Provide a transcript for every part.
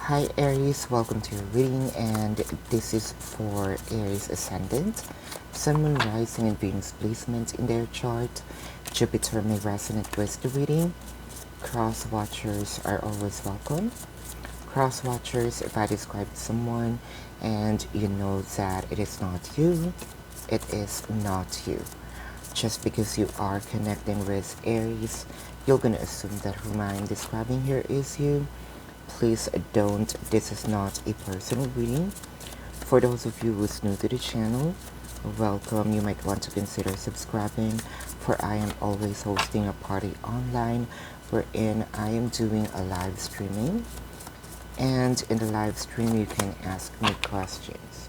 Hi Aries, welcome to your reading, and this is for Aries Ascendant, Sun, Moon, Rising, and Venus placement in their chart. Jupiter may resonate with the reading. Cross watchers are always welcome. Cross watchers, if I describe someone and you know that it is not you, it is not you. Just because you are connecting with Aries, you're gonna assume that whom I'm describing here is you. Please don't, this is not a personal reading. For those of you who's new to the channel, welcome. You might want to consider subscribing, for I am always hosting a party online wherein I am doing a live streaming, and in the live stream you can ask me questions.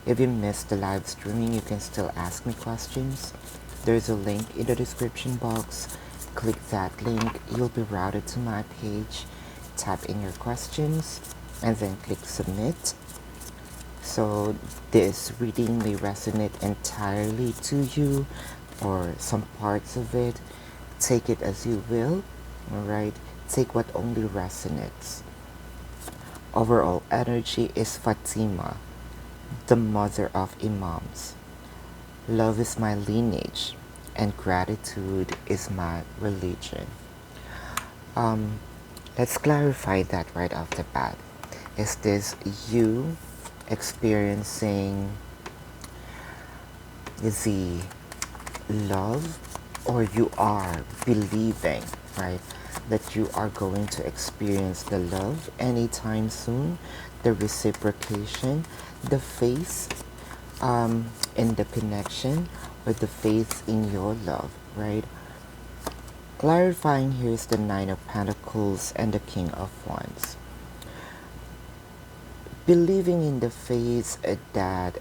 If you missed the live streaming, you can still ask me questions. There's a link in the description box. Click that link, you'll be routed to my page. Type in your questions and then click submit. So this reading may resonate entirely to you or some parts of it. Take it as you will, alright? Take what only resonates. Overall energy is Fatima, the mother of Imams. Love is my lineage and gratitude is my religion. Let's clarify that right off the bat. Is this you experiencing the love, or you are believing, right, that you are going to experience the love anytime soon, the reciprocation, the faith in the connection, or the faith in your love, right? Clarifying here is the Nine of Pentacles and the King of Wands. Believing in the faith that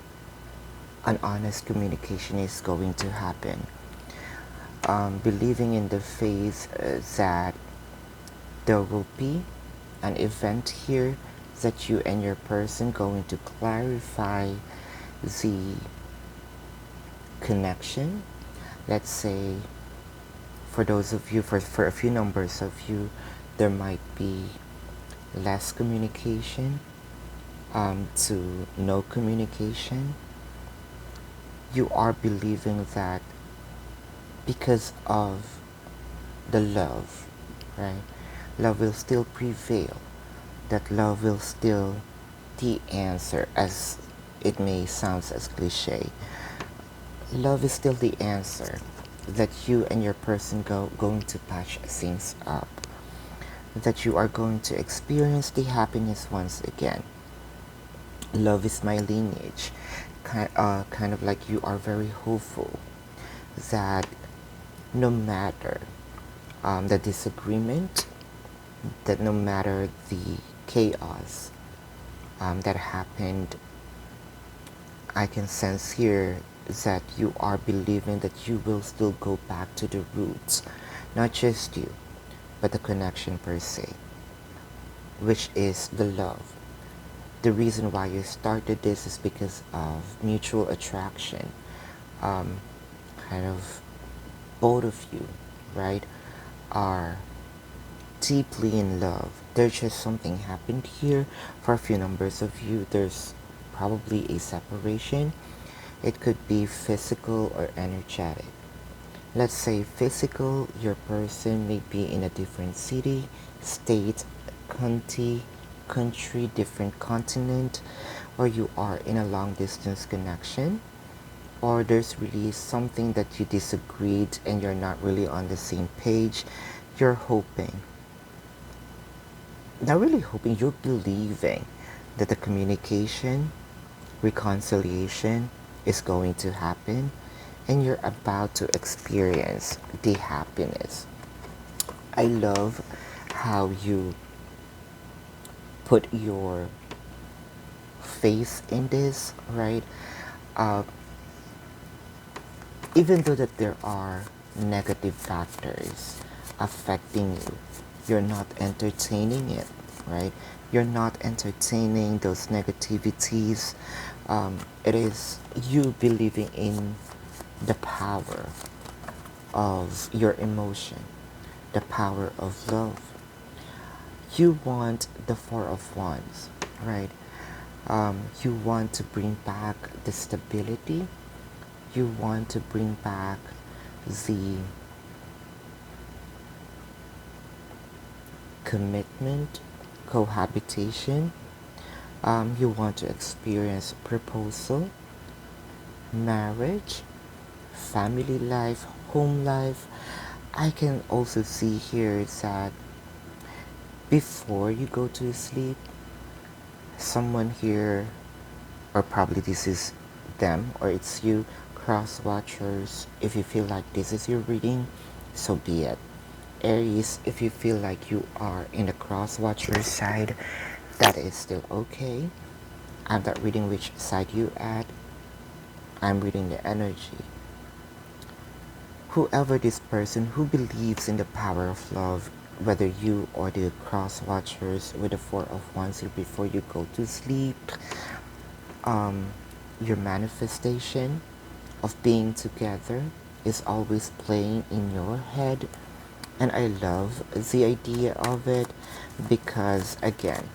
an honest communication is going to happen. Believing in the faith that there will be an event here that you and your person going to clarify the connection. Let's say for those of you, for a few numbers of you, there might be less communication to no communication. You are believing that because of the love, right? Love will still prevail. That love will still the answer, as it may sound as cliche. Love is still the answer, that you and your person going to patch things up, that you are going to experience the happiness once again. Love is my lineage. Kind of like you are very hopeful that no matter the disagreement, that no matter the chaos that happened, I can sense here that you are believing that you will still go back to the roots, not just you, but the connection per se, which is the love. The reason why you started this is because of mutual attraction. Kind of both of you, right, are deeply in love. There's just something happened here. For a few numbers of you, there's probably a separation. It could be physical or energetic. Let's say physical, your person may be in a different city, state, country, different continent, or you are in a long distance connection, or there's really something that you disagreed and you're not really on the same page. You're hoping, not really hoping, you're believing that the communication, reconciliation is going to happen and you're about to experience the happiness. I love how you put your faith in this, right? Even though that there are negative factors affecting you, you're not entertaining it, right? You're not entertaining those negativities. It is you believing in the power of your emotion, the power of love. You want the Four of Wands, right? You want to bring back the stability. You want to bring back the commitment, cohabitation. You want to experience proposal, marriage, family life, home life. I can also see here that before you go to sleep, someone here, or probably this is them or it's you, cross watchers, if you feel like this is your reading, so be it. Aries, if you feel like you are in the cross watcher side, that is still okay. I'm not reading which side you at. I'm reading the energy. Whoever this person who believes in the power of love, whether you or the cross watchers with the Four of Wands here before you go to sleep, your manifestation of being together is always playing in your head. And I love the idea of it because, again,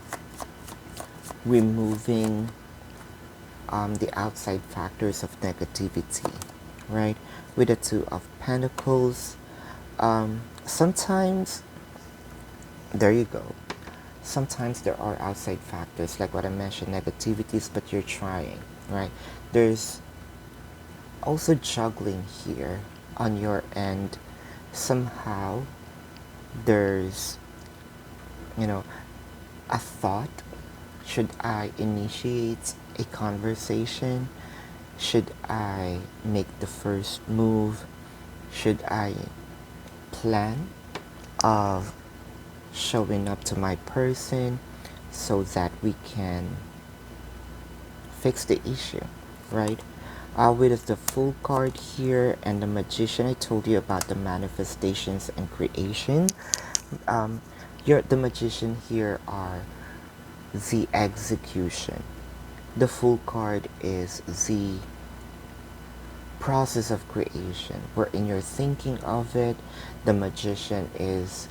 removing the outside factors of negativity, right? With the Two of Pentacles, sometimes, there you go. Sometimes there are outside factors, like what I mentioned, negativities, but you're trying, right? There's also juggling here on your end. Somehow, there's, you know, a thought. Should I initiate a conversation? Should I make the first move? Should I plan of showing up to my person so that we can fix the issue, right? With the Fool card here and the Magician, I told you about the manifestations and creation. Um, the Magician here are the execution. The Fool card is the process of creation, wherein you're thinking of it. The Magician is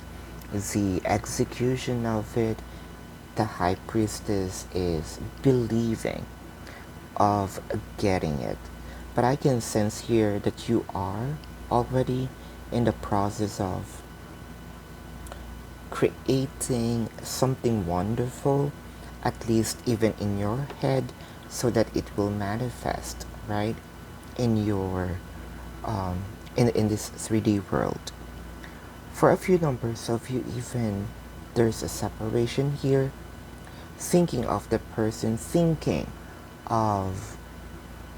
the execution of it. The High Priestess is believing of getting it. But I can sense here that you are already in the process of creating something wonderful, at least even in your head, so that it will manifest, right, in your in this 3D world. For a few numbers of you, even there's a separation here, thinking of the person, thinking of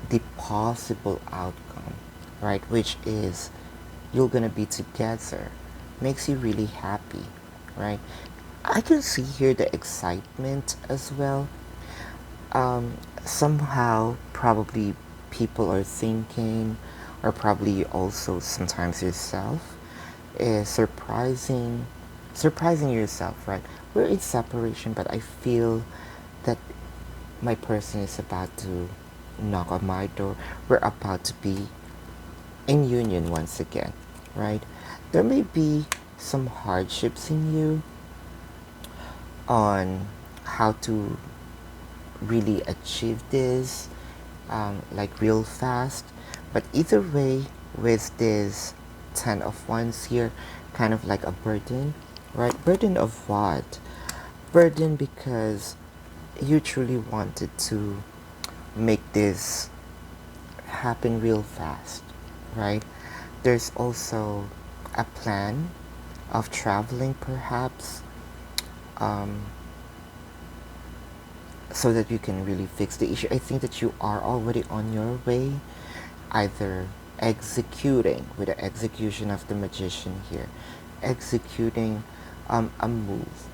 the possible outcome, right, which is you're gonna be together, makes you really happy, right? I can see here the excitement as well. Somehow, probably people are thinking, or probably also sometimes yourself, is surprising yourself, right? We're in separation, but I feel that my person is about to knock on my door. We're about to be in union once again, right? There may be some hardships in you on how to really achieve this, like real fast. But either way, with this Ten of Wands here, kind of like a burden, right? Burden of what? Burden because you truly wanted to make this happen real fast, right? There's also a plan of traveling, perhaps, um, so that you can really fix the issue. I think that you are already on your way, either executing with the execution of the Magician here, executing a move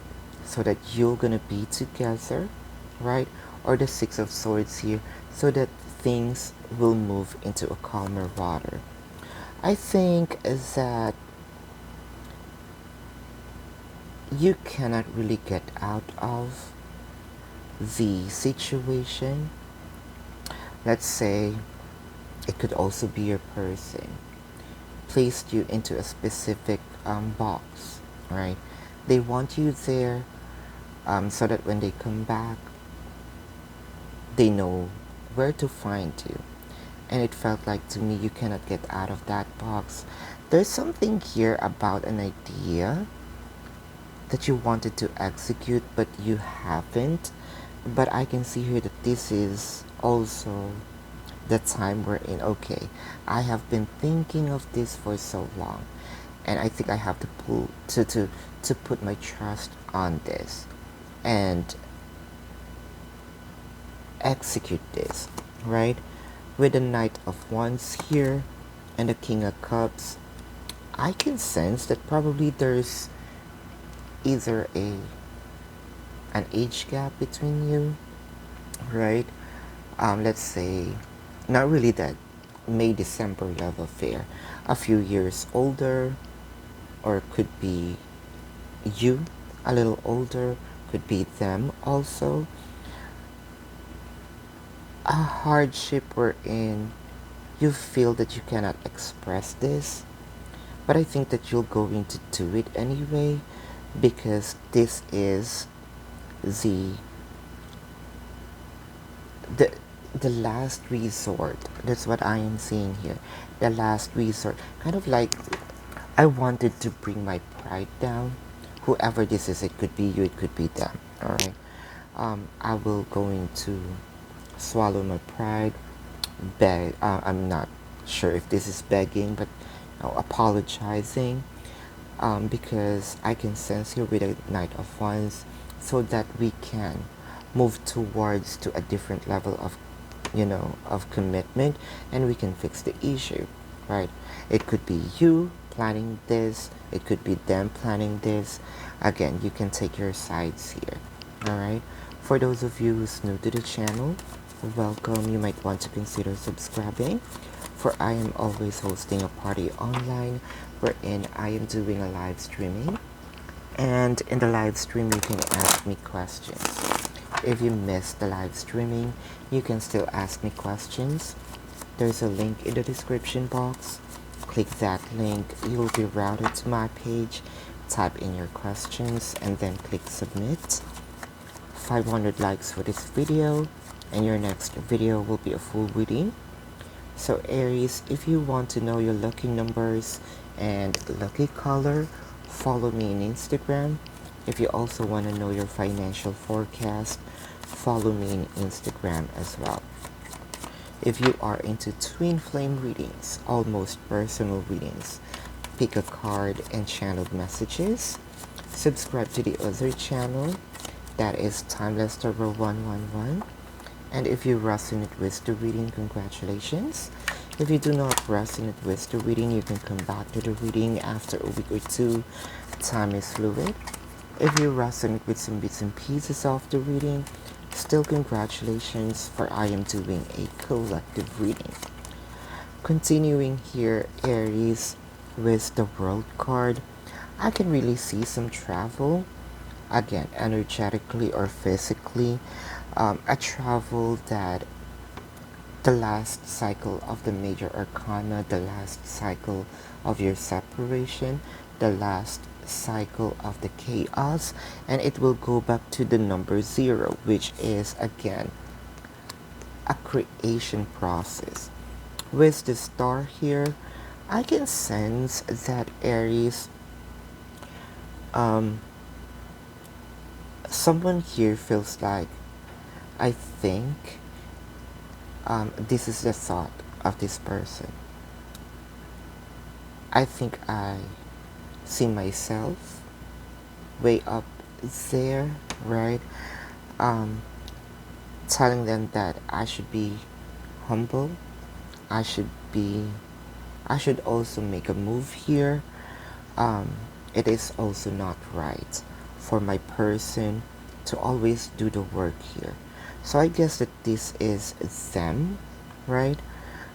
so that you're gonna be together, right? Or the Six of Swords here, so that things will move into a calmer water. I think that you cannot really get out of the situation. Let's say it could also be your person placed you into a specific box, right? They want you there, so that when they come back, they know where to find you. And it felt like to me you cannot get out of that box. There's something here about an idea that you wanted to execute but you haven't. But I can see here that this is also the time we're in. Okay, I have been thinking of this for so long, and I think I have to put my trust on this and execute this, right? With the Knight of Wands here and the King of Cups, I can sense that probably there's either an age gap between you, right? Let's say, not really that May December love affair, a few years older, or could be you a little older, could be them also. A hardship wherein you feel that you cannot express this, but I think that you're going to do it anyway because this is the the the last resort. That's what I am seeing here. The last resort. Kind of like I wanted to bring my pride down. Whoever this is, it could be you, it could be them. Alright. I will going to swallow my pride, beg. I'm not sure if this is begging, but apologizing, because I can sense here with the Knight of Wands, so that we can move towards to a different level of, of commitment, and we can fix the issue, right? It could be you planning this, it could be them planning this. Again, you can take your sides here. All right. For those of you who's new to the channel, welcome. You might want to consider subscribing, for I am always hosting a party online wherein I am doing a live streaming, and in the live stream you can ask me questions. If you missed the live streaming, you can still ask me questions. There's a link in the description box. Click that link, you'll be routed to my page. Type in your questions and then click submit. 500 likes for this video, and your next video will be a full reading. So Aries, if you want to know your lucky numbers and lucky color, follow me on Instagram. If you also want to know your financial forecast, follow me on Instagram as well. If you are into twin flame readings, almost personal readings, pick a card and channeled messages. Subscribe to the other channel, that is Timeless Tarot 111. And if you resonate with the reading, congratulations. If you do not resonate with the reading, you can come back to the reading after a week or two. Time is fluid. If you resonate with some bits and pieces of the reading, still congratulations, for I am doing a collective reading. Continuing here, Aries, with the World card, I can really see some travel, again, energetically or physically. A travel that the last cycle of the major arcana, the last cycle of your separation, the last cycle of the chaos, and it will go back to the number 0, which is again a creation process. With the star here, I can sense that Aries, someone here feels like, I think, this is the thought of this person. I think I see myself way up there, right? Telling them that I should be humble. I should also make a move here. It is also not right for my person to always do the work here. So I guess that this is them, right?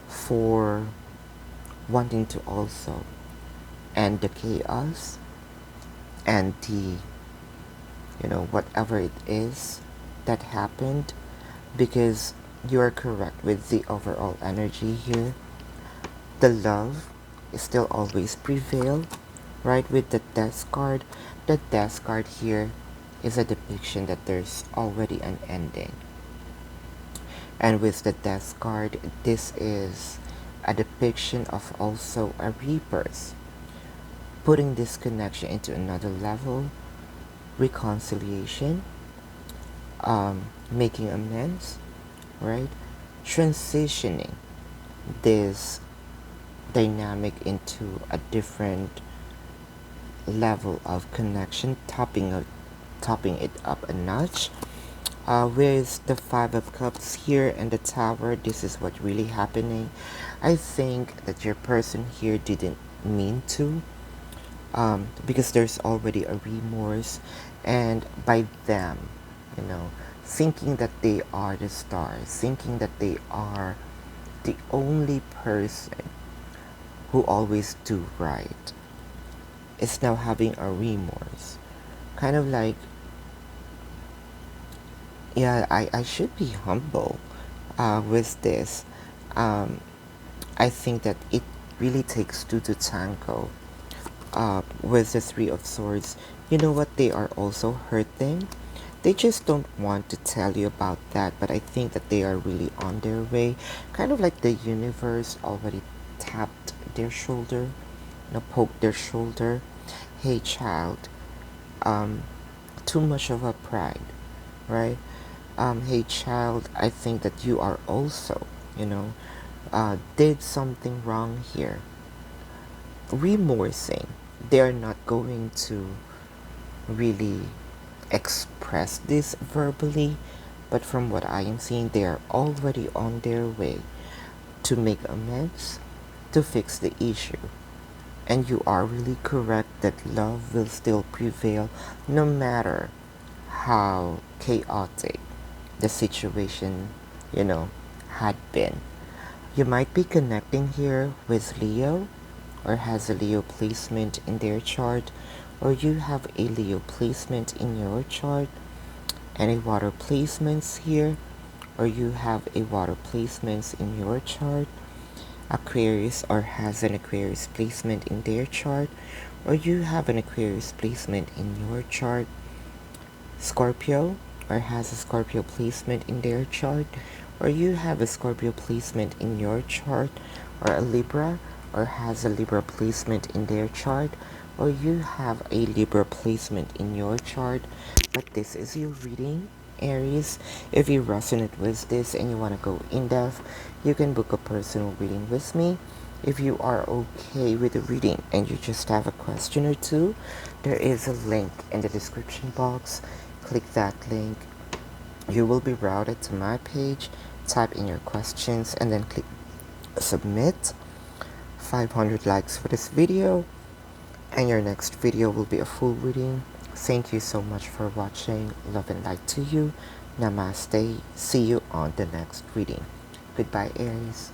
For wanting to also end the chaos and the, whatever it is that happened, because you are correct with the overall energy here. The love is still always prevail, right? With the Death card, the Death card here is a depiction that there's already an ending. And with the Death card, this is a depiction of also a rebirth, putting this connection into another level, reconciliation, making amends, right? Transitioning this dynamic into a different level of connection, topping it up a notch. With the Five of Cups here and the Tower, this is what really happening. I think that your person here didn't mean to, because there's already a remorse, and by them, you know, thinking that they are the stars, thinking that they are the only person who always do right, is now having a remorse. Kind of like, yeah, I should be humble with this. I think that it really takes two to tango. With the Three of Swords, you know what, they are also hurting. They just don't want to tell you about that, but I think that they are really on their way. Kind of like the universe already tapped their shoulder, poked their shoulder. Hey child, too much of a pride, right? Hey child, I think that you are also, did something wrong here. Remorsing. They're not going to really express this verbally, but from what I am seeing, they are already on their way to make amends, to fix the issue. And you are really correct that love will still prevail no matter how chaotic the situation, had been. You might be connecting here with Leo, or has a Leo placement in their chart, or you have a Leo placement in your chart. Any water placements here, or you have a water placements in your chart. Aquarius, or has an Aquarius placement in their chart, or you have an Aquarius placement in your chart. Scorpio, or has a Scorpio placement in their chart, or you have a Scorpio placement in your chart, or a Libra, or has a Libra placement in their chart, or you have a Libra placement in your chart. But this is your reading, Aries. If you resonate with this and you want to go in depth, you can book a personal reading with me. If you are okay with the reading and you just have a question or two, there is a link in the description box. Click that link. You will be routed to my page. Type in your questions and then click submit. 500 likes for this video, and your next video will be a full reading. Thank you so much for watching. Love and light to you. Namaste. See you on the next reading. Goodbye, Aries.